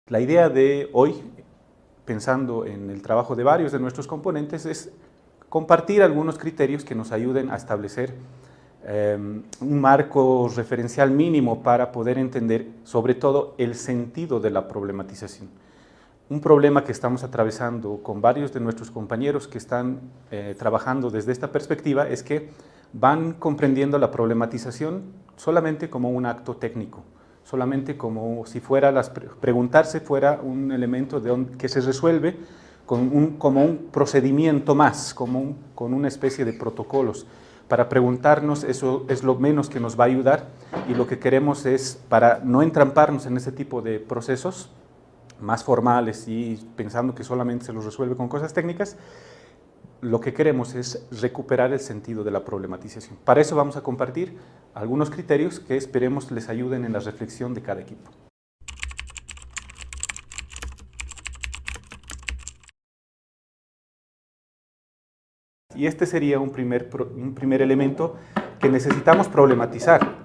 La idea de hoy, pensando en el trabajo de varios de nuestros componentes, es compartir algunos criterios que nos ayuden a establecer un marco referencial mínimo para poder entender, sobre todo, el sentido de la problematización. Un problema que estamos atravesando con varios de nuestros compañeros que están trabajando desde esta perspectiva es que van comprendiendo la problematización solamente como un acto técnico, solamente como si fuera preguntarse fuera un elemento que se resuelve como un procedimiento más, con una especie de protocolos. Para preguntarnos, eso es lo menos que nos va a ayudar, y lo que queremos es, para no entramparnos en ese tipo de procesos más formales y pensando que solamente se los resuelve con cosas técnicas, lo que queremos es recuperar el sentido de la problematización. Para eso vamos a compartir algunos criterios que esperemos les ayuden en la reflexión de cada equipo. Y este sería un primer elemento que necesitamos problematizar.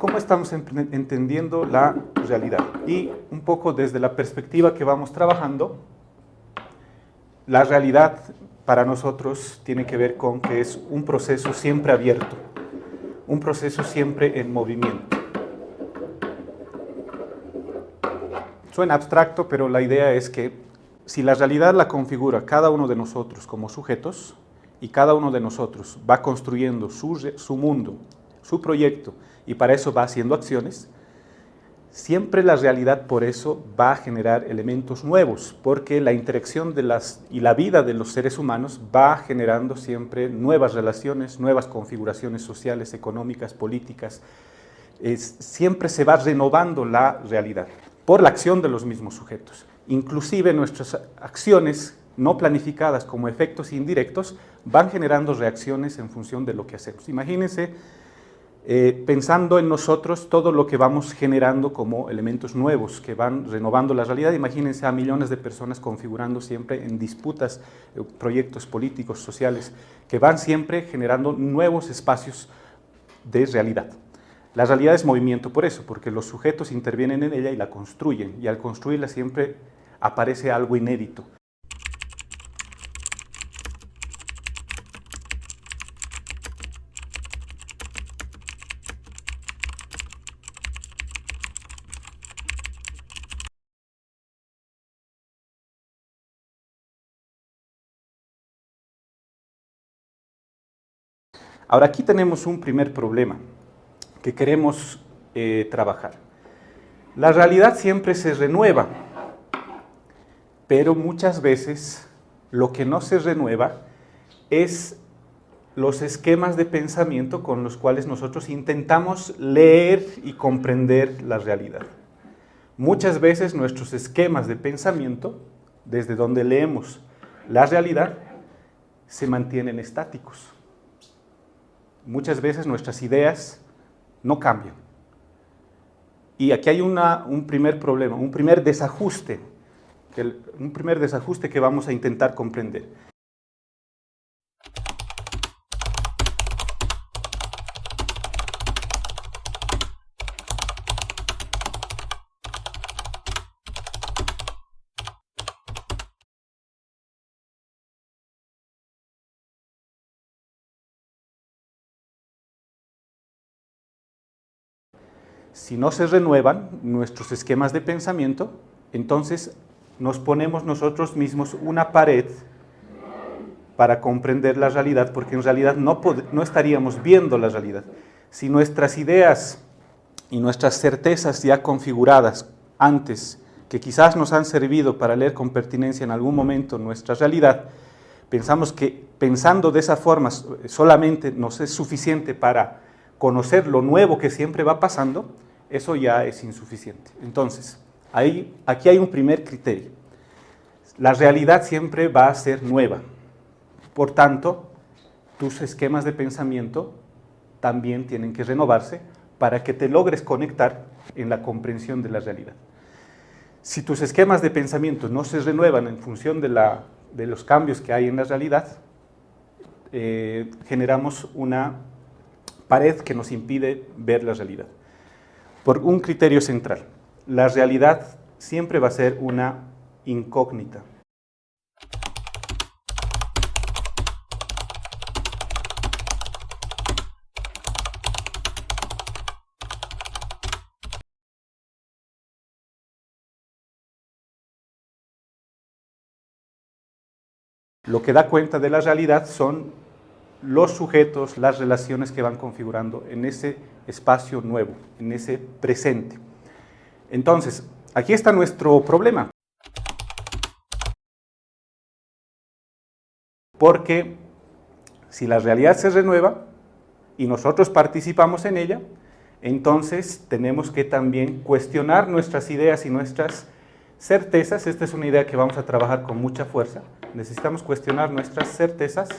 ¿Cómo estamos entendiendo la realidad? Y un poco desde la perspectiva que vamos trabajando, la realidad para nosotros tiene que ver con que es un proceso siempre abierto, un proceso siempre en movimiento. Suena abstracto, pero la idea es que si la realidad la configura cada uno de nosotros como sujetos, y cada uno de nosotros va construyendo su mundo, su proyecto, y para eso va haciendo acciones, siempre la realidad por eso va a generar elementos nuevos, porque la interacción y la vida de los seres humanos va generando siempre nuevas relaciones, nuevas configuraciones sociales, económicas, políticas. Siempre se va renovando la realidad por la acción de los mismos sujetos. Inclusive nuestras acciones no planificadas como efectos indirectos van generando reacciones en función de lo que hacemos. Imagínense, pensando en nosotros, todo lo que vamos generando como elementos nuevos que van renovando la realidad. Imagínense a millones de personas configurando siempre en disputas, proyectos políticos, sociales, que van siempre generando nuevos espacios de realidad. La realidad es movimiento por eso, porque los sujetos intervienen en ella y la construyen, y al construirla siempre aparece algo inédito. Ahora, aquí tenemos un primer problema que queremos trabajar. La realidad siempre se renueva, pero muchas veces lo que no se renueva es los esquemas de pensamiento con los cuales nosotros intentamos leer y comprender la realidad. Muchas veces nuestros esquemas de pensamiento, desde donde leemos la realidad, se mantienen estáticos. Muchas veces nuestras ideas no cambian. Y aquí hay un primer problema, un primer desajuste que vamos a intentar comprender. Si no se renuevan nuestros esquemas de pensamiento, entonces nos ponemos nosotros mismos una pared para comprender la realidad, porque en realidad no estaríamos viendo la realidad. Si nuestras ideas y nuestras certezas ya configuradas antes, que quizás nos han servido para leer con pertinencia en algún momento nuestra realidad, pensamos que pensando de esa forma solamente nos es suficiente para conocer lo nuevo que siempre va pasando, eso ya es insuficiente. Entonces, aquí hay un primer criterio. La realidad siempre va a ser nueva. Por tanto, tus esquemas de pensamiento también tienen que renovarse para que te logres conectar en la comprensión de la realidad. Si tus esquemas de pensamiento no se renuevan en función de los cambios que hay en la realidad, generamos una pared que nos impide ver la realidad. Por un criterio central, la realidad siempre va a ser una incógnita. Lo que da cuenta de la realidad son los sujetos, las relaciones que van configurando en ese espacio nuevo, en ese presente. Entonces, aquí está nuestro problema. Porque si la realidad se renueva y nosotros participamos en ella, entonces tenemos que también cuestionar nuestras ideas y nuestras certezas. Esta es una idea que vamos a trabajar con mucha fuerza. Necesitamos cuestionar nuestras certezas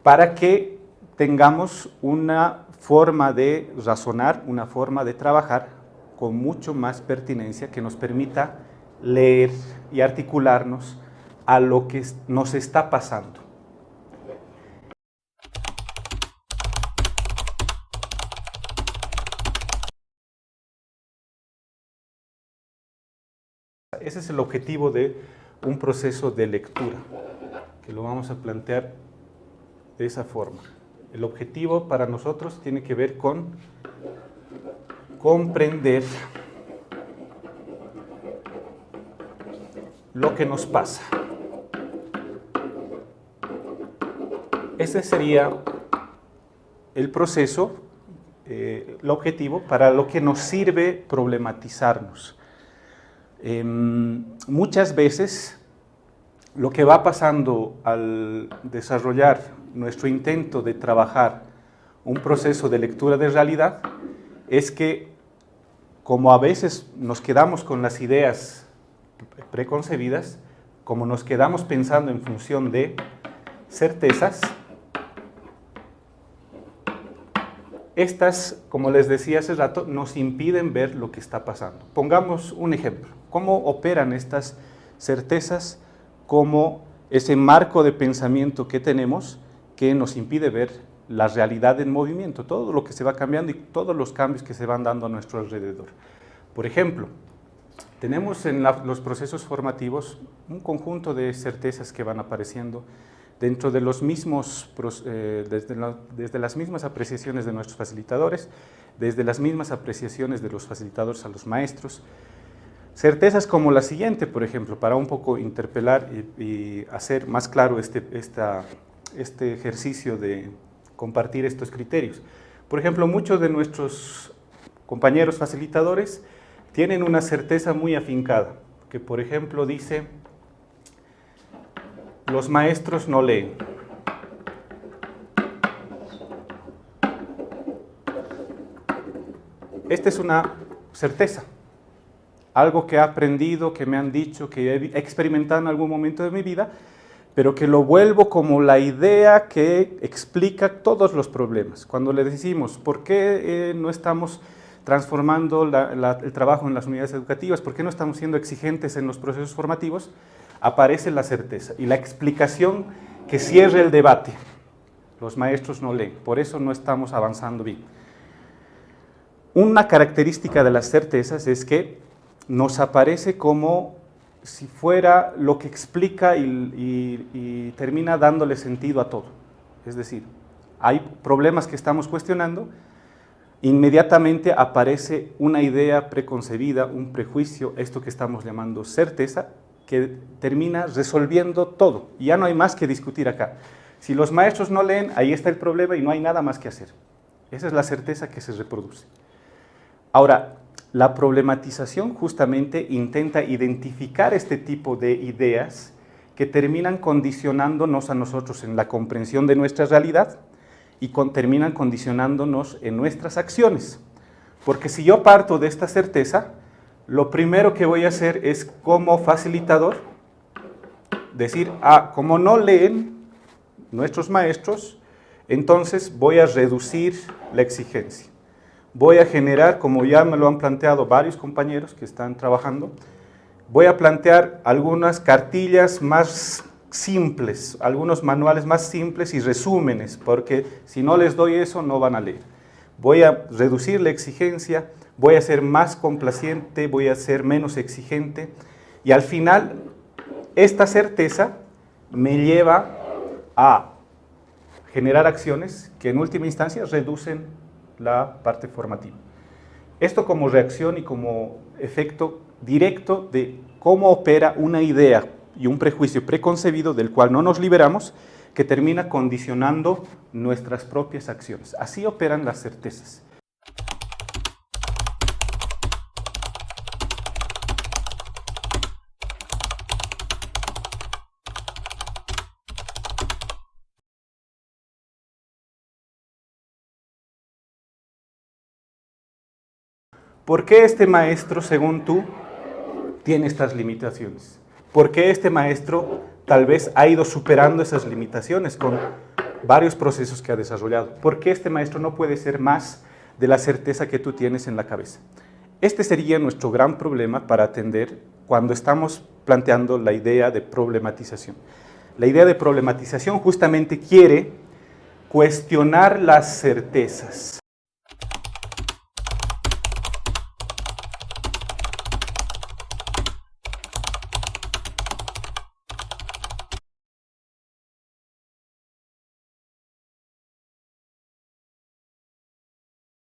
para que tengamos una forma de razonar, una forma de trabajar con mucho más pertinencia que nos permita leer y articularnos a lo que nos está pasando. Ese es el objetivo de un proceso de lectura, que lo vamos a plantear de esa forma. El objetivo para nosotros tiene que ver con comprender lo que nos pasa. Ese sería el proceso, el objetivo para lo que nos sirve problematizarnos. Muchas veces lo que va pasando al desarrollar nuestro intento de trabajar un proceso de lectura de realidad es que, como a veces nos quedamos con las ideas preconcebidas, como nos quedamos pensando en función de certezas, estas, como les decía hace rato, nos impiden ver lo que está pasando. Pongamos un ejemplo. ¿Cómo operan estas certezas como ese marco de pensamiento que tenemos que nos impide ver la realidad en movimiento, todo lo que se va cambiando y todos los cambios que se van dando a nuestro alrededor? Por ejemplo, tenemos en los procesos formativos un conjunto de certezas que van apareciendo dentro de los mismos, desde las mismas apreciaciones de nuestros facilitadores, desde las mismas apreciaciones de los facilitadores a los maestros. Certezas como la siguiente, por ejemplo, para un poco interpelar y hacer más claro este ejercicio de compartir estos criterios. Por ejemplo, muchos de nuestros compañeros facilitadores tienen una certeza muy afincada, que por ejemplo dice: los maestros no leen. Esta es una certeza, algo que he aprendido, que me han dicho, que he experimentado en algún momento de mi vida, pero que lo vuelvo como la idea que explica todos los problemas. Cuando le decimos, ¿por qué no estamos transformando el trabajo en las unidades educativas? ¿Por qué no estamos siendo exigentes en los procesos formativos? Aparece la certeza y la explicación que cierre el debate. Los maestros no leen, por eso no estamos avanzando bien. Una característica de las certezas es que nos aparece como si fuera lo que explica y termina dándole sentido a todo. Es decir, hay problemas que estamos cuestionando, inmediatamente aparece una idea preconcebida, un prejuicio, esto que estamos llamando certeza, que termina resolviendo todo. Y ya no hay más que discutir acá. Si los maestros no leen, ahí está el problema y no hay nada más que hacer. Esa es la certeza que se reproduce. Ahora, la problematización justamente intenta identificar este tipo de ideas que terminan condicionándonos a nosotros en la comprensión de nuestra realidad y terminan condicionándonos en nuestras acciones. Porque si yo parto de esta certeza, lo primero que voy a hacer es, como facilitador, decir: como no leen nuestros maestros, entonces voy a reducir la exigencia. Voy a generar, como ya me lo han planteado varios compañeros que están trabajando, voy a plantear algunas cartillas más simples, algunos manuales más simples y resúmenes, porque si no les doy eso no van a leer. Voy a reducir la exigencia, voy a ser más complaciente, voy a ser menos exigente, y al final esta certeza me lleva a generar acciones que en última instancia reducen la parte formativa. Esto como reacción y como efecto directo de cómo opera una idea y un prejuicio preconcebido del cual no nos liberamos, que termina condicionando nuestras propias acciones. Así operan las certezas. ¿Por qué este maestro, según tú, tiene estas limitaciones? ¿Por qué este maestro tal vez ha ido superando esas limitaciones con varios procesos que ha desarrollado? ¿Por qué este maestro no puede ser más de la certeza que tú tienes en la cabeza? Este sería nuestro gran problema para atender cuando estamos planteando la idea de problematización. La idea de problematización justamente quiere cuestionar las certezas.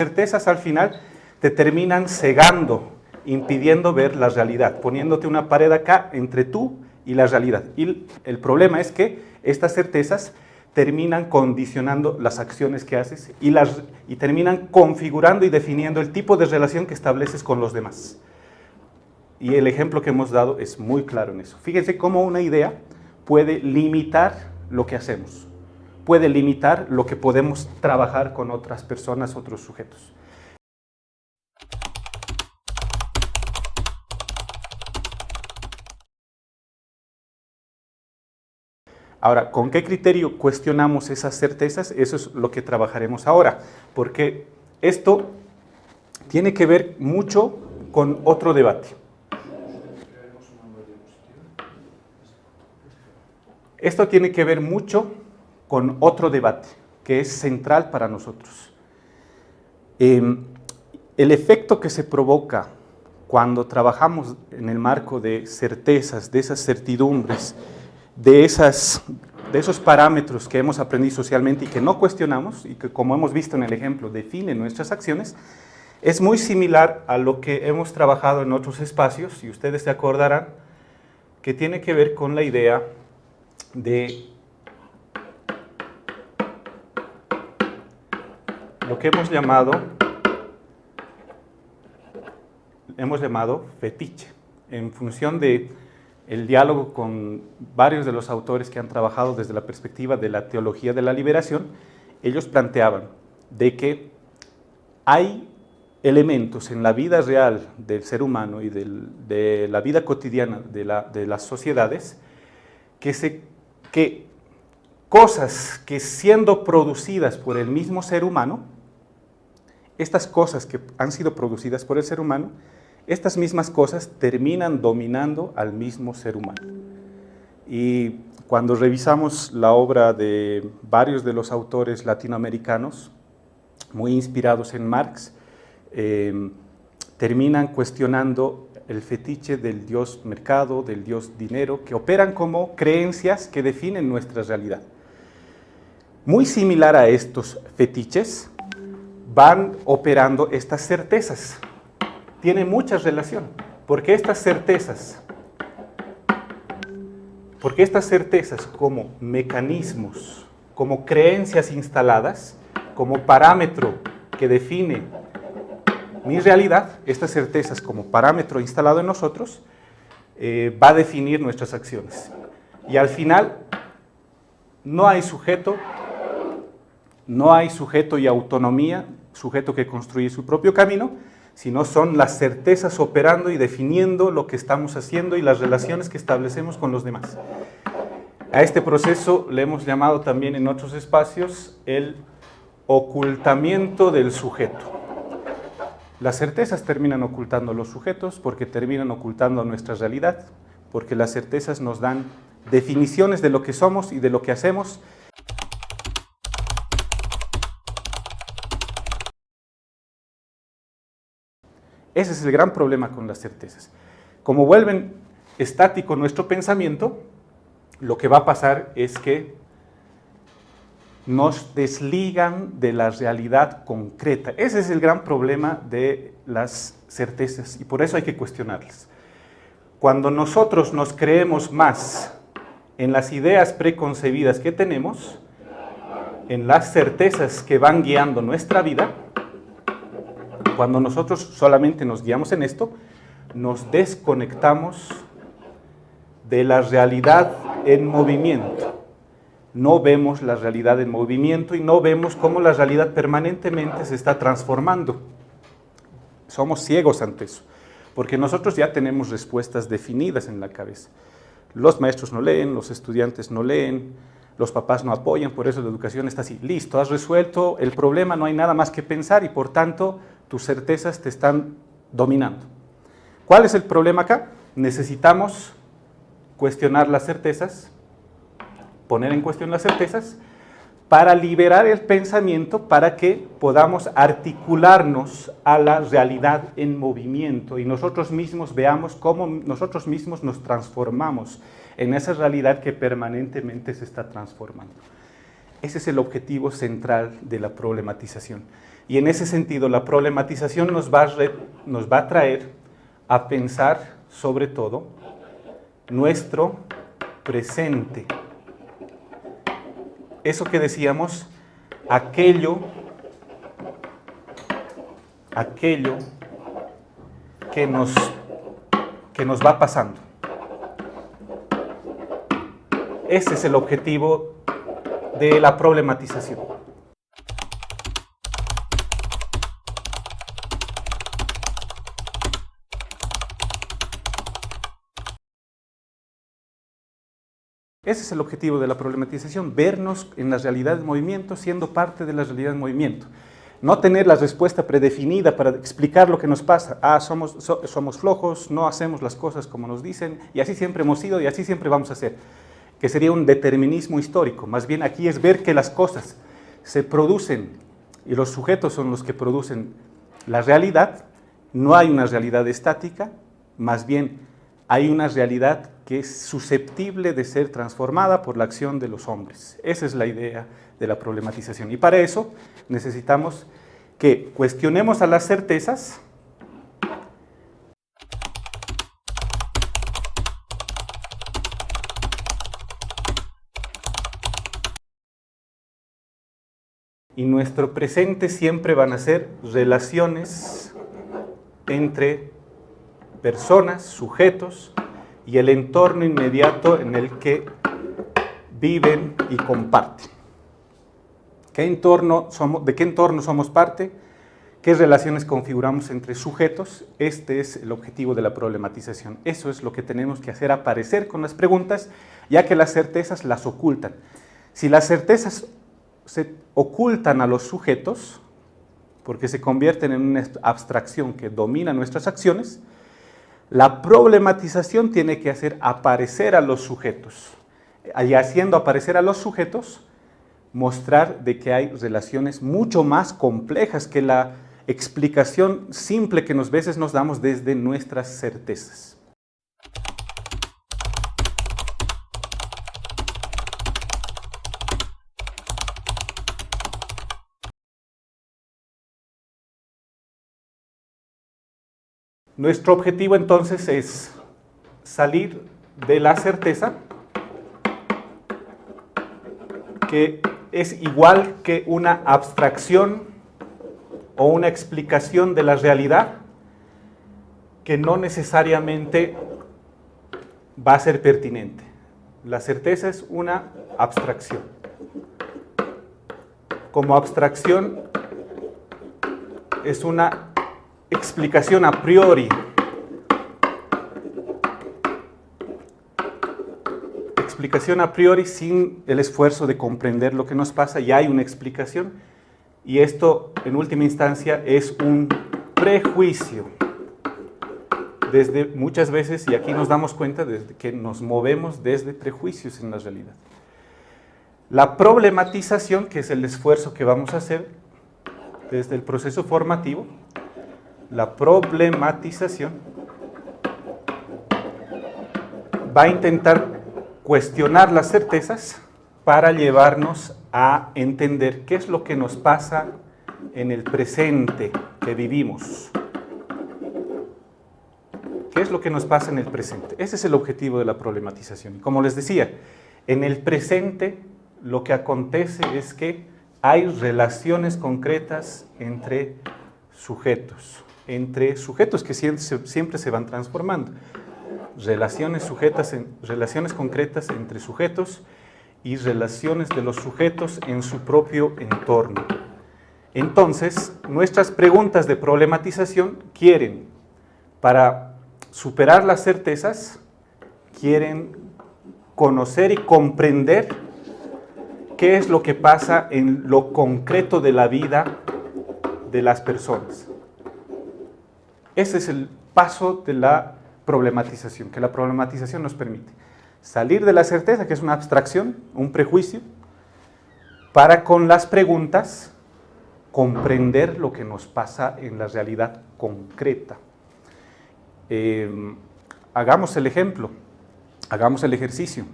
Certezas al final te terminan cegando, impidiendo ver la realidad, poniéndote una pared acá entre tú y la realidad. Y el problema es que estas certezas terminan condicionando las acciones que haces y terminan configurando y definiendo el tipo de relación que estableces con los demás. Y el ejemplo que hemos dado es muy claro en eso. Fíjense cómo una idea puede limitar lo que hacemos. Puede limitar lo que podemos trabajar con otras personas, otros sujetos. Ahora, ¿con qué criterio cuestionamos esas certezas? Eso es lo que trabajaremos ahora, porque esto tiene que ver mucho con otro debate. Esto tiene que ver mucho con otro debate que es central para nosotros. El efecto que se provoca cuando trabajamos en el marco de certezas, de esas certidumbres, de esos parámetros que hemos aprendido socialmente y que no cuestionamos y que, como hemos visto en el ejemplo, definen nuestras acciones, es muy similar a lo que hemos trabajado en otros espacios, y ustedes se acordarán, que tiene que ver con la idea de lo que hemos llamado fetiche, en función de el diálogo con varios de los autores que han trabajado desde la perspectiva de la teología de la liberación. Ellos planteaban de que hay elementos en la vida real del ser humano y de la vida cotidiana de las sociedades que cosas que, siendo producidas por el mismo ser humano, estas cosas que han sido producidas por el ser humano, estas mismas cosas terminan dominando al mismo ser humano. Y cuando revisamos la obra de varios de los autores latinoamericanos, muy inspirados en Marx, terminan cuestionando el fetiche del dios mercado, del dios dinero, que operan como creencias que definen nuestra realidad. Muy similar a estos fetiches, van operando estas certezas. Tiene mucha relación, porque estas certezas como mecanismos, como creencias instaladas, como parámetro que define mi realidad, estas certezas como parámetro instalado en nosotros, va a definir nuestras acciones. Y al final, no hay sujeto y autonomía, sujeto que construye su propio camino, sino son las certezas operando y definiendo lo que estamos haciendo y las relaciones que establecemos con los demás. A este proceso le hemos llamado también en otros espacios el ocultamiento del sujeto. Las certezas terminan ocultando a los sujetos porque terminan ocultando nuestra realidad, porque las certezas nos dan definiciones de lo que somos y de lo que hacemos. Ese es el gran problema con las certezas. Como vuelven estático nuestro pensamiento, lo que va a pasar es que nos desligan de la realidad concreta. Ese es el gran problema de las certezas y por eso hay que cuestionarlas. Cuando nosotros nos creemos más en las ideas preconcebidas que tenemos, en las certezas que van guiando nuestra vida, cuando nosotros solamente nos guiamos en esto, nos desconectamos de la realidad en movimiento. No vemos la realidad en movimiento y no vemos cómo la realidad permanentemente se está transformando. Somos ciegos ante eso, porque nosotros ya tenemos respuestas definidas en la cabeza. Los maestros no leen, los estudiantes no leen, los papás no apoyan, por eso la educación está así. Listo, has resuelto el problema, no hay nada más que pensar y por tanto tus certezas te están dominando. ¿Cuál es el problema acá? Necesitamos cuestionar las certezas, poner en cuestión las certezas, para liberar el pensamiento, para que podamos articularnos a la realidad en movimiento y nosotros mismos veamos cómo nosotros mismos nos transformamos en esa realidad que permanentemente se está transformando. Ese es el objetivo central de la problematización. Y en ese sentido, la problematización nos va a traer a pensar, sobre todo, nuestro presente. Eso que decíamos, aquello que nos va pasando. Ese es el objetivo de la problematización. Ese es el objetivo de la problematización, vernos en la realidad del movimiento, siendo parte de la realidad del movimiento. No tener la respuesta predefinida para explicar lo que nos pasa. Somos flojos, no hacemos las cosas como nos dicen, y así siempre hemos sido y así siempre vamos a ser. Que sería un determinismo histórico. Más bien aquí es ver que las cosas se producen y los sujetos son los que producen la realidad. No hay una realidad estática, más bien hay una realidad que es susceptible de ser transformada por la acción de los hombres. Esa es la idea de la problematización. Y para eso necesitamos que cuestionemos a las certezas y nuestro presente siempre van a ser relaciones entre personas, sujetos, y el entorno inmediato en el que viven y comparten. ¿De qué entorno somos parte? ¿Qué relaciones configuramos entre sujetos? Este es el objetivo de la problematización. Eso es lo que tenemos que hacer aparecer con las preguntas, ya que las certezas las ocultan. Si las certezas se ocultan a los sujetos, porque se convierten en una abstracción que domina nuestras acciones, la problematización tiene que hacer aparecer a los sujetos. Y haciendo aparecer a los sujetos, mostrar de que hay relaciones mucho más complejas que la explicación simple que a veces nos damos desde nuestras certezas. Nuestro objetivo entonces es salir de la certeza, que es igual que una abstracción o una explicación de la realidad que no necesariamente va a ser pertinente. La certeza es una abstracción. Como abstracción es una explicación a priori. Explicación a priori sin el esfuerzo de comprender lo que nos pasa, ya hay una explicación y esto en última instancia es un prejuicio. Desde muchas veces, y aquí nos damos cuenta de que nos movemos desde prejuicios en la realidad. La problematización, que es el esfuerzo que vamos a hacer desde el proceso formativo, La problematización va a intentar cuestionar las certezas para llevarnos a entender qué es lo que nos pasa en el presente que vivimos. ¿Qué es lo que nos pasa en el presente? Ese es el objetivo de la problematización. Y como les decía, en el presente lo que acontece es que hay relaciones concretas entre sujetos que siempre se van transformando. Relaciones concretas entre sujetos y relaciones de los sujetos en su propio entorno. Entonces, nuestras preguntas de problematización para superar las certezas, quieren conocer y comprender qué es lo que pasa en lo concreto de la vida de las personas. Ese es el paso de la problematización, que la problematización nos permite salir de la certeza, que es una abstracción, un prejuicio, para con las preguntas comprender lo que nos pasa en la realidad concreta. Hagamos el ejemplo, hagamos el ejercicio.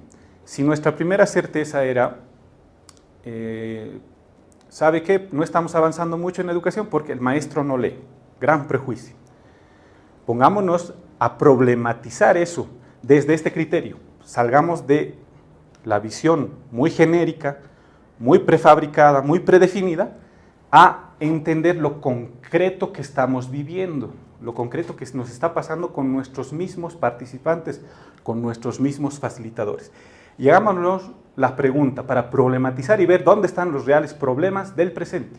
Si nuestra primera certeza era, ¿sabe qué? No estamos avanzando mucho en la educación porque el maestro no lee. Gran prejuicio. Pongámonos a problematizar eso desde este criterio. Salgamos de la visión muy genérica, muy prefabricada, muy predefinida, a entender lo concreto que estamos viviendo, lo concreto que nos está pasando con nuestros mismos participantes, con nuestros mismos facilitadores. Y hagámonos la pregunta para problematizar y ver dónde están los reales problemas del presente.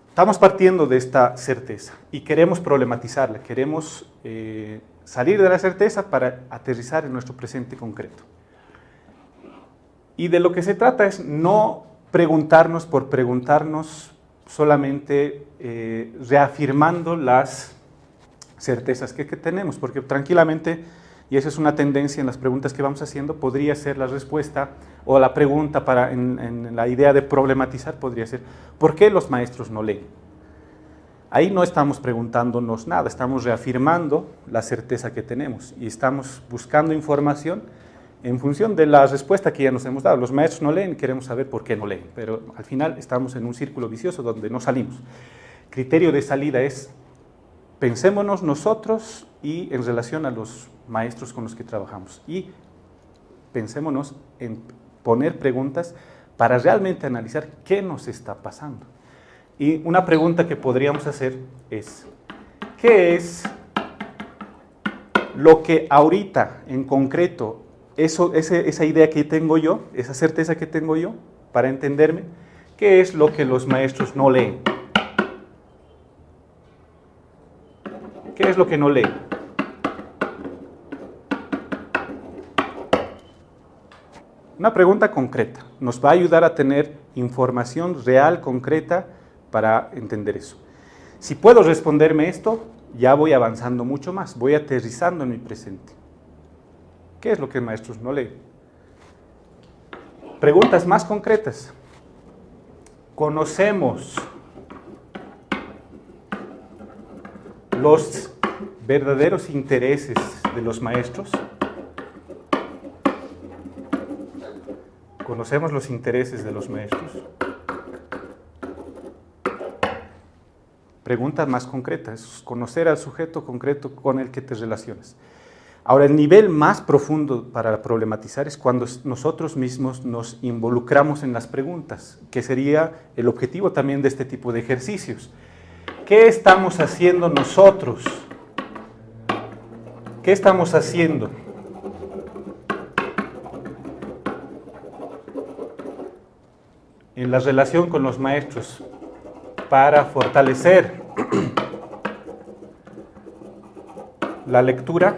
Estamos partiendo de esta certeza y queremos problematizarla, queremos salir de la certeza para aterrizar en nuestro presente concreto. Y de lo que se trata es no preguntarnos por preguntarnos, solamente reafirmando las certezas que tenemos, porque tranquilamente, y esa es una tendencia en las preguntas que vamos haciendo, podría ser la respuesta o la pregunta en la idea de problematizar podría ser, ¿por qué los maestros no leen? Ahí no estamos preguntándonos nada, estamos reafirmando la certeza que tenemos y estamos buscando información en función de la respuesta que ya nos hemos dado. Los maestros no leen, queremos saber por qué no leen, pero al final estamos en un círculo vicioso donde no salimos. Criterio de salida es, pensémonos nosotros y en relación a los maestros con los que trabajamos y pensémonos en poner preguntas para realmente analizar qué nos está pasando. Y una pregunta que podríamos hacer es, ¿qué es lo que ahorita en concreto, esa idea que tengo yo, esa certeza que tengo yo para entenderme, qué es lo que los maestros no leen? ¿Qué es lo que no leen? Una pregunta concreta, nos va a ayudar a tener información real, concreta, para entender eso. Si puedo responderme esto, ya voy avanzando mucho más, voy aterrizando en mi presente. ¿Qué es lo que maestros no leen? Preguntas más concretas. ¿Conocemos los verdaderos intereses de los maestros? ¿Conocemos los intereses de los maestros? Preguntas más concretas, conocer al sujeto concreto con el que te relacionas. Ahora, el nivel más profundo para problematizar es cuando nosotros mismos nos involucramos en las preguntas, que sería el objetivo también de este tipo de ejercicios. ¿Qué estamos haciendo nosotros? ¿Qué estamos haciendo? En la relación con los maestros para fortalecer la lectura,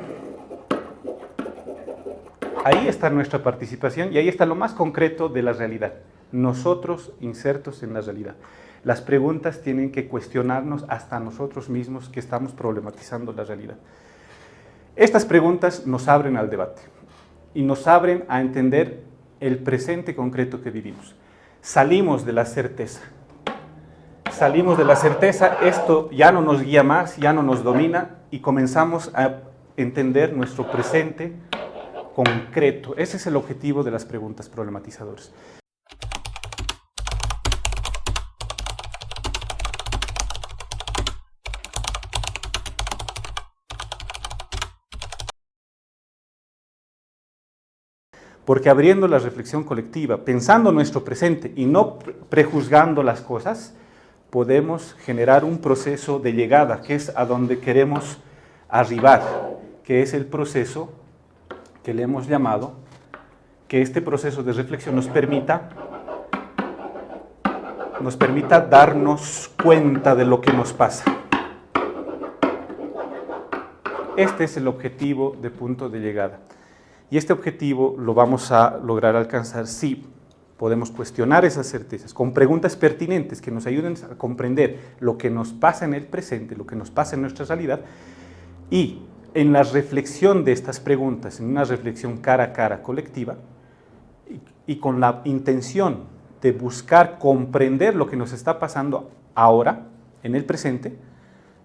ahí está nuestra participación y ahí está lo más concreto de la realidad. Nosotros insertos en la realidad. Las preguntas tienen que cuestionarnos hasta nosotros mismos que estamos problematizando la realidad. Estas preguntas nos abren al debate y nos abren a entender el presente concreto que vivimos. Salimos de la certeza. Salimos de la certeza, esto ya no nos guía más, ya no nos domina y comenzamos a entender nuestro presente concreto. Ese es el objetivo de las preguntas problematizadoras. Porque abriendo la reflexión colectiva, pensando nuestro presente y no prejuzgando las cosas, podemos generar un proceso de llegada, que es a donde queremos arribar, que es el proceso que le hemos llamado, que este proceso de reflexión nos permita darnos cuenta de lo que nos pasa. Este es el objetivo de punto de llegada. Y este objetivo lo vamos a lograr alcanzar si podemos cuestionar esas certezas con preguntas pertinentes que nos ayuden a comprender lo que nos pasa en el presente, lo que nos pasa en nuestra realidad, y en la reflexión de estas preguntas, en una reflexión cara a cara colectiva, y con la intención de buscar comprender lo que nos está pasando ahora, en el presente,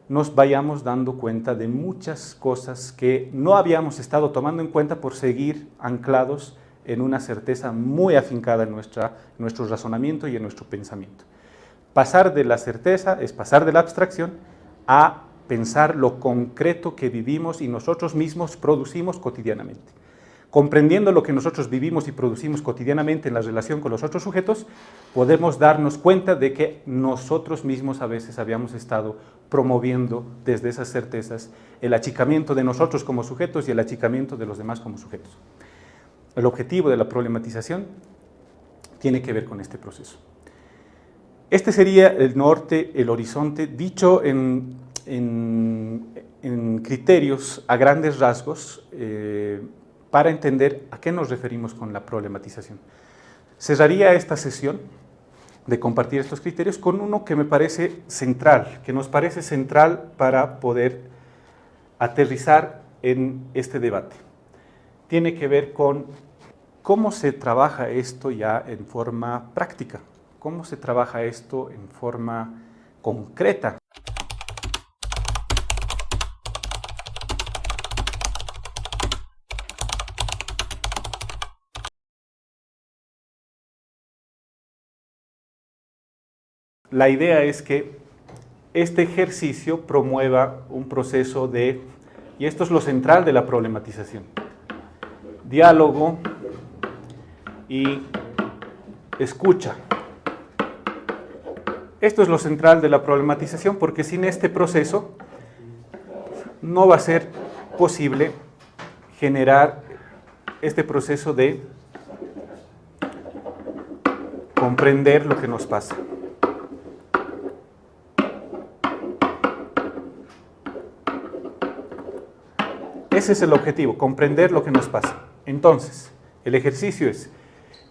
nos vayamos dando cuenta de muchas cosas que no habíamos estado tomando en cuenta por seguir anclados en una certeza muy afincada en nuestro razonamiento y en nuestro pensamiento. Pasar de la certeza es pasar de la abstracción a pensar lo concreto que vivimos y nosotros mismos producimos cotidianamente. Comprendiendo lo que nosotros vivimos y producimos cotidianamente en la relación con los otros sujetos, podemos darnos cuenta de que nosotros mismos a veces habíamos estado promoviendo desde esas certezas el achicamiento de nosotros como sujetos y el achicamiento de los demás como sujetos. El objetivo de la problematización tiene que ver con este proceso. Este sería el norte, el horizonte, dicho en criterios a grandes rasgos, para entender a qué nos referimos con la problematización. Cerraría esta sesión de compartir estos criterios con uno que me parece central, que nos parece central para poder aterrizar en este debate. Tiene que ver con cómo se trabaja esto ya en forma práctica, cómo se trabaja esto en forma concreta. La idea es que este ejercicio promueva un proceso de, y esto es lo central de la problematización, diálogo y escucha. Esto es lo central de la problematización porque sin este proceso no va a ser posible generar este proceso de comprender lo que nos pasa. Ese es el objetivo, comprender lo que nos pasa. Entonces, el ejercicio es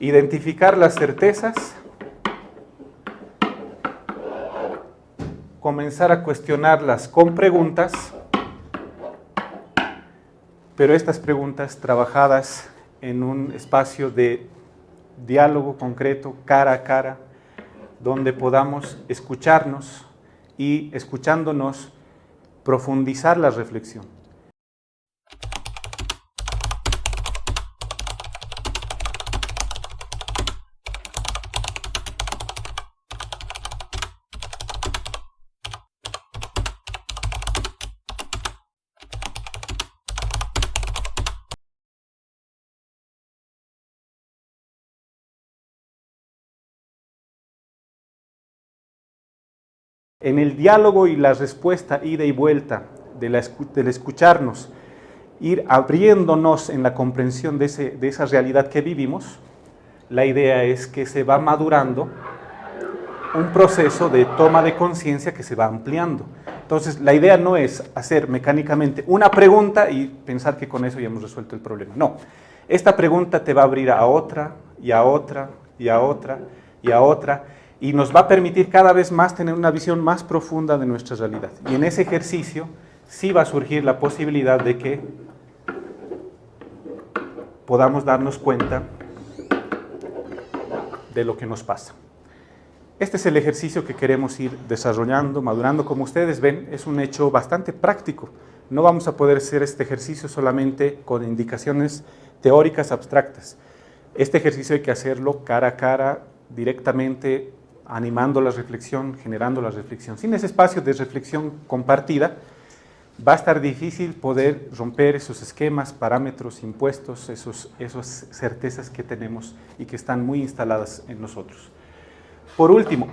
identificar las certezas, comenzar a cuestionarlas con preguntas, pero estas preguntas trabajadas en un espacio de diálogo concreto, cara a cara, donde podamos escucharnos y, escuchándonos, profundizar la reflexión. En el diálogo y la respuesta, ida y vuelta, del escucharnos, ir abriéndonos en la comprensión de esa realidad que vivimos, la idea es que se va madurando un proceso de toma de conciencia que se va ampliando. Entonces, la idea no es hacer mecánicamente una pregunta y pensar que con eso ya hemos resuelto el problema. No, esta pregunta te va a abrir a otra, y a otra, y a otra, y a otra, y nos va a permitir cada vez más tener una visión más profunda de nuestra realidad. Y en ese ejercicio sí va a surgir la posibilidad de que podamos darnos cuenta de lo que nos pasa. Este es el ejercicio que queremos ir desarrollando, madurando. Como ustedes ven, es un hecho bastante práctico. No vamos a poder hacer este ejercicio solamente con indicaciones teóricas abstractas. Este ejercicio hay que hacerlo cara a cara, directamente, animando la reflexión, generando la reflexión. Sin ese espacio de reflexión compartida, va a estar difícil poder romper esos esquemas, parámetros, impuestos, esas certezas que tenemos y que están muy instaladas en nosotros. Por último,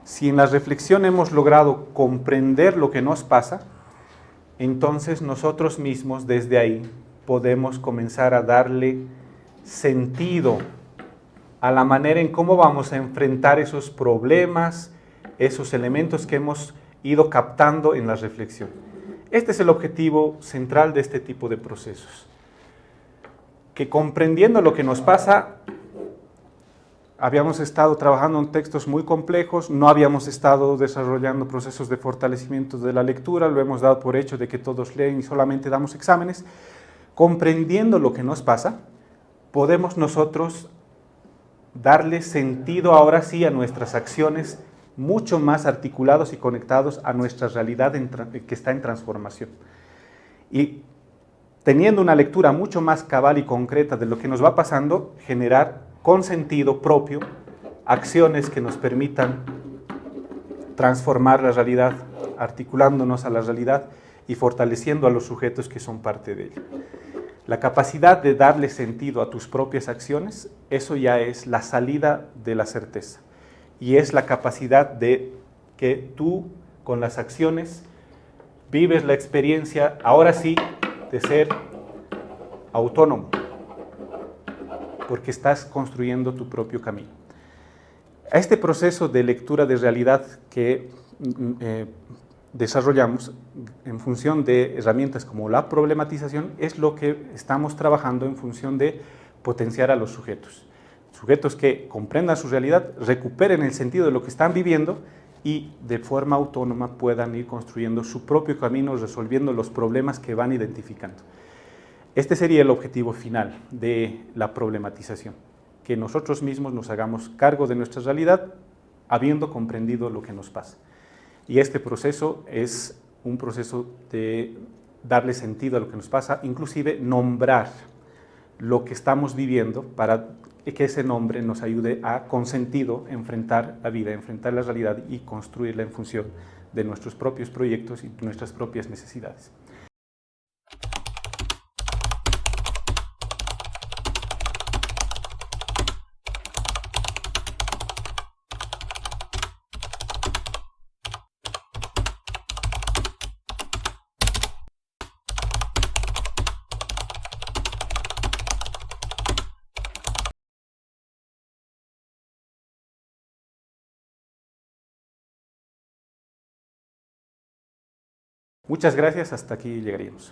si en la reflexión hemos logrado comprender lo que nos pasa, entonces nosotros mismos desde ahí podemos comenzar a darle sentido a la manera en cómo vamos a enfrentar esos problemas, esos elementos que hemos ido captando en la reflexión. Este es el objetivo central de este tipo de procesos. Que comprendiendo lo que nos pasa, habíamos estado trabajando en textos muy complejos, no habíamos estado desarrollando procesos de fortalecimiento de la lectura, lo hemos dado por hecho de que todos leen y solamente damos exámenes. Comprendiendo lo que nos pasa, podemos nosotros darle sentido ahora sí a nuestras acciones mucho más articulados y conectados a nuestra realidad que está en transformación. Y teniendo una lectura mucho más cabal y concreta de lo que nos va pasando, generar con sentido propio acciones que nos permitan transformar la realidad, articulándonos a la realidad y fortaleciendo a los sujetos que son parte de ella. La capacidad de darle sentido a tus propias acciones, eso ya es la salida de la certeza. Y es la capacidad de que tú, con las acciones, vives la experiencia, ahora sí, de ser autónomo, porque estás construyendo tu propio camino. A este proceso de lectura de realidad que desarrollamos en función de herramientas como la problematización es lo que estamos trabajando en función de potenciar a los sujetos. Sujetos que comprendan su realidad, recuperen el sentido de lo que están viviendo y de forma autónoma puedan ir construyendo su propio camino, resolviendo los problemas que van identificando. Este sería el objetivo final de la problematización, que nosotros mismos nos hagamos cargo de nuestra realidad habiendo comprendido lo que nos pasa. Y este proceso es un proceso de darle sentido a lo que nos pasa, inclusive nombrar lo que estamos viviendo para que ese nombre nos ayude a, con sentido, enfrentar la vida, enfrentar la realidad y construirla en función de nuestros propios proyectos y nuestras propias necesidades. Muchas gracias, hasta aquí llegaríamos.